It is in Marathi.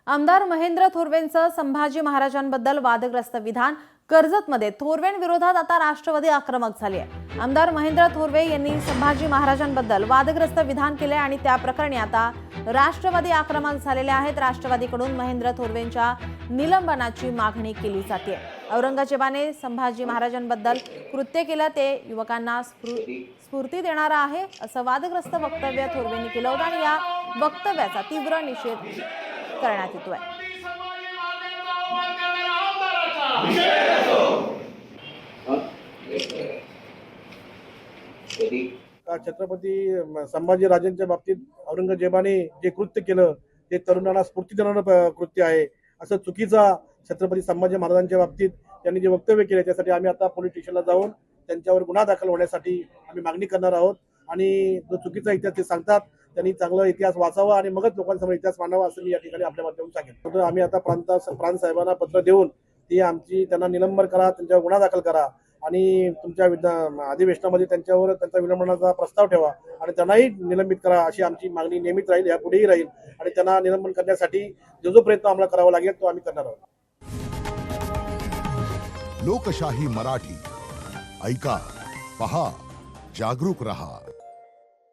आमदार महेंद्र थोरवेंचं संभाजी महाराजांबद्दल वादग्रस्त विधान। कर्जतमध्ये थोरवेंविरोधात आता राष्ट्रवादी आक्रमक झाली आहे। आमदार महेंद्र थोरवे यांनी संभाजी महाराजांबद्दल वादग्रस्त विधान केले आणि त्या प्रकरणी आता राष्ट्रवादी आक्रमक झालेले आहेत। राष्ट्रवादीकडून महेंद्र थोरवेंच्या निलंबनाची मागणी केली जाते। औरंगजेबाने संभाजी महाराजांबद्दल कृत्य केलं ते युवकांना स्फूर्ती देणारं आहे असं वादग्रस्त वक्तव्य थोरवेंनी केलं होतं आणि या वक्तव्याचा तीव्र निषेध करण्यात येतोय। छत्रपती संभाजीराजांच्या बाबतीत औरंगजेबाने जे कृत्य केलं ते तरुणांना स्फूर्ती देणारं कृत्य आहे असं चुकीचा छत्रपती संभाजी महाराजांच्या बाबतीत त्यांनी जे वक्तव्य केले त्यासाठी आम्ही आता पोलीस स्टेशनला जाऊन त्यांच्यावर गुन्हा दाखल होण्यासाठी आम्ही मागणी करणार आहोत। आणि जो चुकीचा इतिहास ते सांगतात त्यांनी चांगला इतिहास वाचावा आणि मगच लोकांसमोर इतिहास मांडावा असं मी या ठिकाणी आपल्या माध्यमातून सांगेन। तर आम्ही आता प्रांत साहेबांना पत्र देऊन ती आमची त्यांना निलंबन करा, त्यांच्यावर गुन्हा दाखल करा आणि तुमच्या अधिवेशनामध्ये त्यांच्यावर त्यांचा विलंबनाचा प्रस्ताव ठेवा आणि त्यांनाही निलंबित करा अशी आमची मागणी नेहमीच राहील, यापुढेही राहील। आणि त्यांना निलंबन करण्यासाठी जो प्रयत्न आम्हाला करावा लागेल तो आम्ही करणार आहोत। लोकशाही मराठी ऐका, पहा, जागरूक रहा।